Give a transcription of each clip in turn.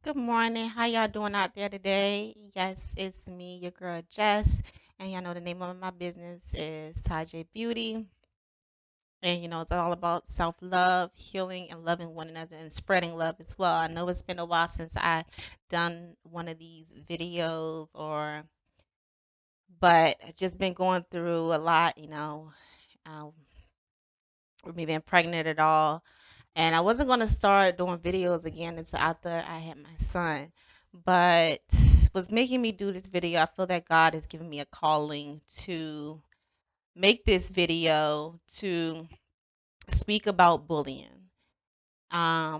Good morning. How y'all doing out there today? Yes, it's me, your girl Jess, and y'all know the name of my business is Taj'e Beauty. And it's all about self-love, healing, and loving one another and spreading love as well. I know it's been a while since I done one of these videos but I just been going through a lot. Um, with me being pregnant at all. And I wasn't going to start doing videos again until after I had my son. But what's making me do this video, I feel that God has given me a calling to make this video to speak about bullying. I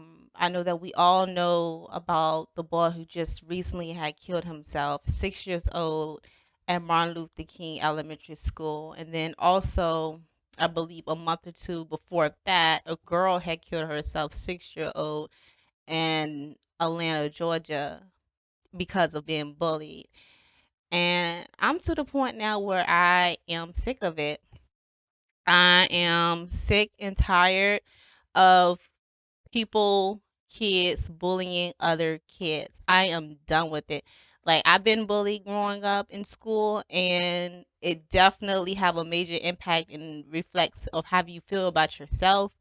know that we all know about the boy who just recently had killed himself, 6 years old, at Martin Luther King Elementary School. And then also, I believe a month or two before that, a girl had killed herself, 6 year old, in Atlanta, Georgia, because of being bullied. And I'm to the point now where I am sick of it. I am sick and tired of people, kids bullying other kids. I am done with it. Like I've been bullied growing up in school and it definitely have a major impact and reflects of how you feel about yourself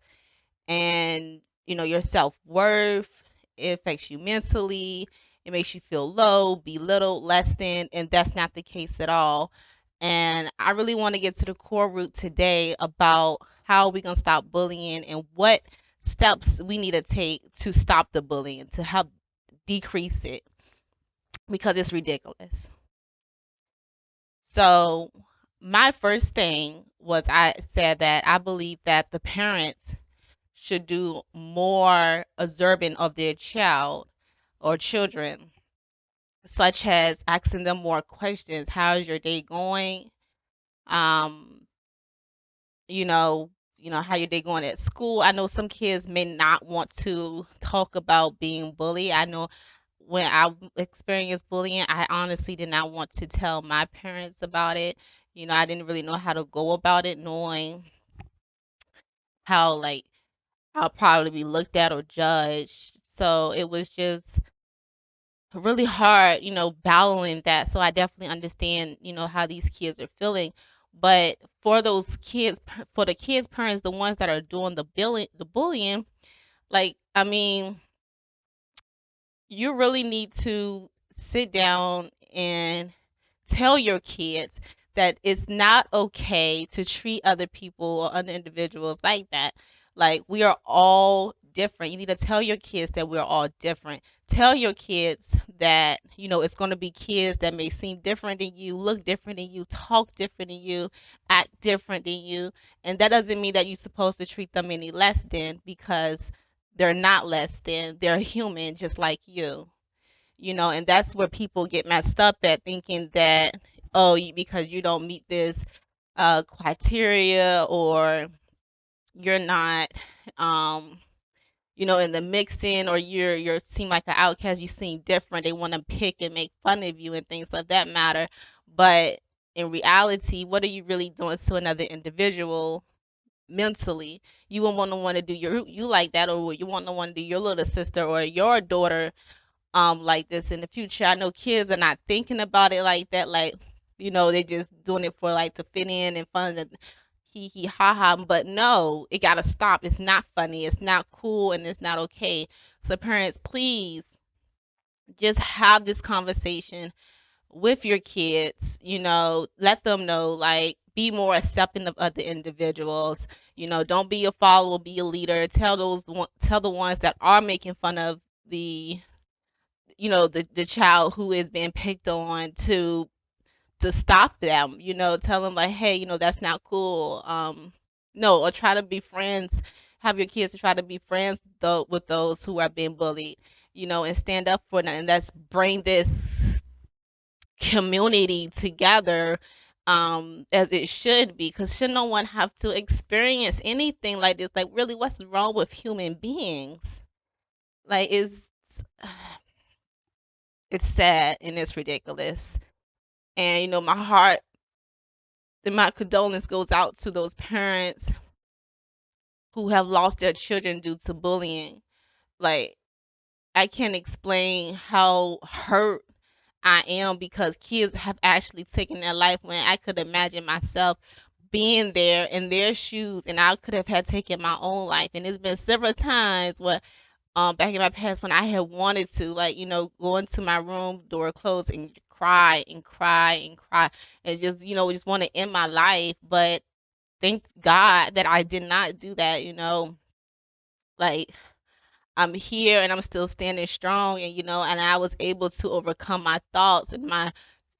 and your self-worth. It affects you mentally. It makes you feel low, belittled, less than, and that's not the case at all. And I really want to get to the core root today about how we gonna stop bullying and what steps we need to take to stop the bullying to help decrease it because it's ridiculous. So my first thing was I said that I believe that the parents should do more observing of their child or children, such as asking them more questions. How's your day going? Um, you know, how your day going at school. I know some kids may not want to talk about being bullied. I know when I experienced bullying, I honestly did not want to tell my parents about it. I didn't really know how to go about it, knowing how like I'll probably be looked at or judged. So it was just really hard, battling that. So I definitely understand, how these kids are feeling. But for those kids, for the kids' parents, the ones that are doing the bullying, like, I mean, you really need to sit down and tell your kids that it's not okay to treat other people or other individuals like that. Like, we are all different. You need to tell your kids that we're all different. Tell your kids that, it's going to be kids that may seem different than you, look different than you, talk different than you, act different than you. And that doesn't mean that you're supposed to treat them any less than, because they're not less than. They're human just like you. And that's where people get messed up at, thinking that, oh, because you don't meet this criteria, or you're not um in the mixing, or you're seem like an outcast, you seem different, they want to pick and make fun of you and things of that matter. But in reality, what are you really doing to another individual mentally? You won't want to do you like that, or you won't want to do your little sister or your daughter like this in the future. I know kids are not thinking about it like that, like, they just doing it for like to fit in and fun and hee hee ha ha. But no, it gotta stop. It's not funny, it's not cool, and it's not okay. So parents, please just have this conversation with your kids. Let them know, like, be more accepting of other individuals. Don't be a follower, be a leader. Tell the ones that are making fun of the the child who is being picked on to stop them. Tell them, like, hey, that's not cool. No, or try to be friends. Have your kids to try to be friends though with those who are being bullied. And stand up for them, and let's bring this community together, as it should be, because should no one have to experience anything like this? Like, really, what's wrong with human beings? Like, it's sad and it's ridiculous. And my heart and my condolence goes out to those parents who have lost their children due to bullying. Like, I can't explain how hurt I am because kids have actually taken their life when I could imagine myself being there in their shoes and I could have had taken my own life. And there's been several times where back in my past when I had wanted to, like, go into my room, door closed, and cry and cry and cry and just, just want to end my life. But thank God that I did not do that. Like, I'm here and I'm still standing strong, and and I was able to overcome my thoughts and my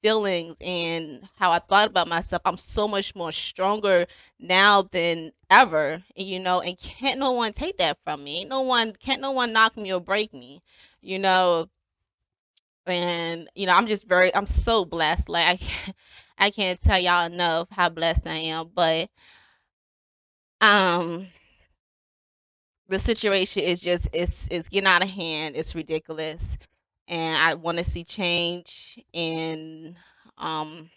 feelings and how I thought about myself. I'm so much more stronger now than ever, and can't no one take that from me. Ain't no one can't no one knock me or break me, you know. And I'm so blessed. Like I can't tell y'all enough how blessed I am. But um the situation is just it's getting out of hand. It's ridiculous, and I want to see change um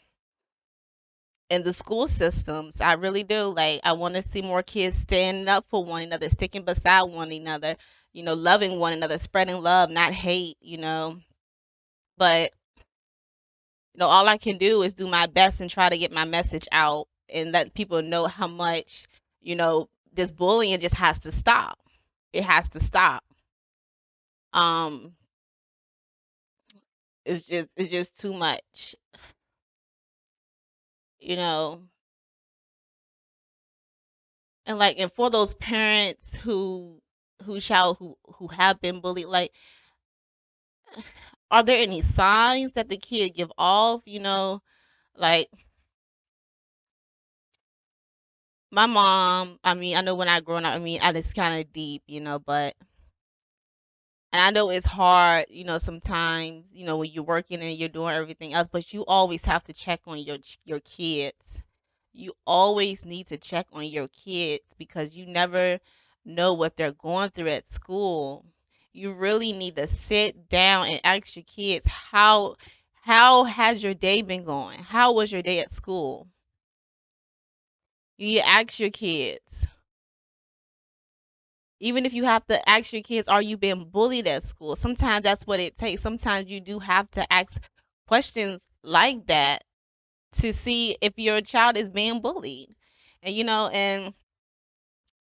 in the school systems. I really do. Like, I want to see more kids standing up for one another, sticking beside one another, loving one another, spreading love, not hate. But all I can do is do my best and try to get my message out and let people know how much this bullying just has to stop. It has to stop. um it's just too much, you know. And like, and for those parents who have been bullied, like, are there any signs that the kid give off? Like, my mom, I mean, I know when I growing up, I mean, I just kind of deep, but and I know it's hard, sometimes, when you're working and you're doing everything else, but you always have to check on your kids. You always need to check on your kids because you never know what they're going through at school. You really need to sit down and ask your kids how has your day been going? How was your day at school? You need to ask your kids. Even if you have to ask your kids, are you being bullied at school? Sometimes that's what it takes. Sometimes you do have to ask questions like that to see if your child is being bullied. And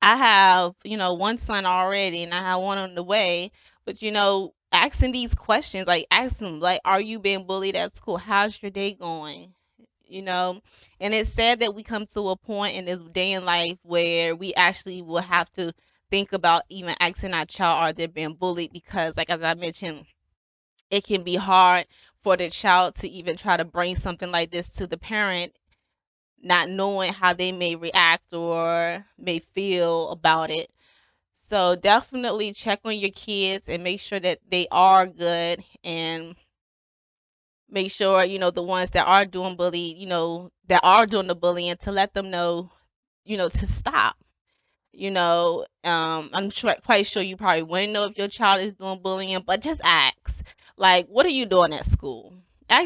I have, one son already and I have one on the way, but asking these questions, like, ask them, like, are you being bullied at school? How's your day going? you know and it's sad that we come to a point in this day in life where we actually will have to think about even asking our child, are they being bullied? Because, like, as I mentioned, it can be hard for the child to even try to bring something like this to the parent, not knowing how they may react or may feel about it. So definitely check on your kids and make sure that they are good, and make sure the ones that are doing bully, that are doing the bullying, to let them know, to stop. I'm sure, quite sure you probably wouldn't know if your child is doing bullying, but just ask, like, what are you doing at school?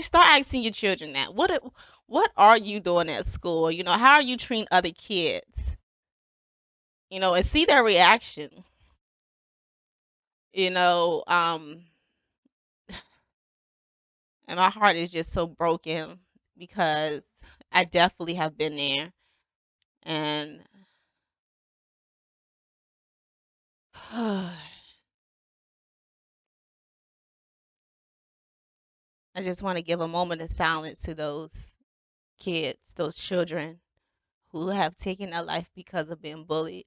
Start asking your children that. What are you doing at school? How are you treating other kids? And see their reaction. you know um and my heart is just so broken because I definitely have been there. And I just want to give a moment of silence to those kids, those children who have taken their life because of being bullied.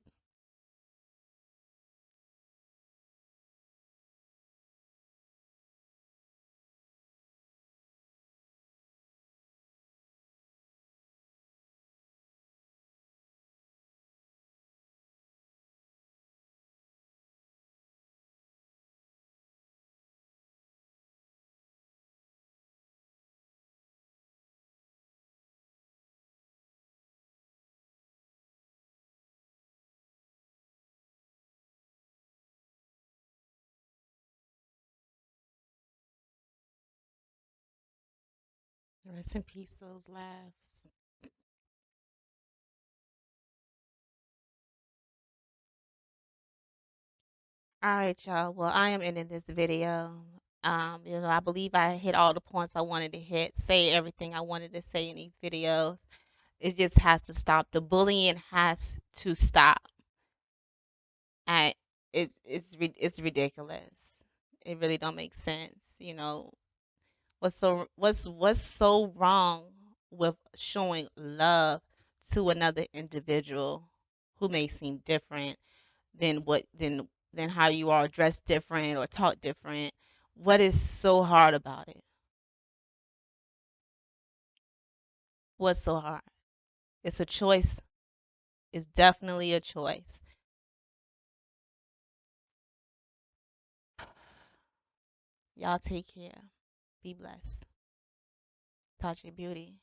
Rest in peace, those laughs. All right, y'all. Well, I am ending this video. I believe I hit all the points I wanted to hit, say everything I wanted to say in these videos. It just has to stop. The bullying has to stop. I, it's ridiculous. It really don't make sense. What's so wrong with showing love to another individual who may seem different than than how you are dressed different or talk different? What is so hard about it? What's so hard? It's a choice. It's definitely a choice. Y'all take care. Be blessed. Taj'e Beauty.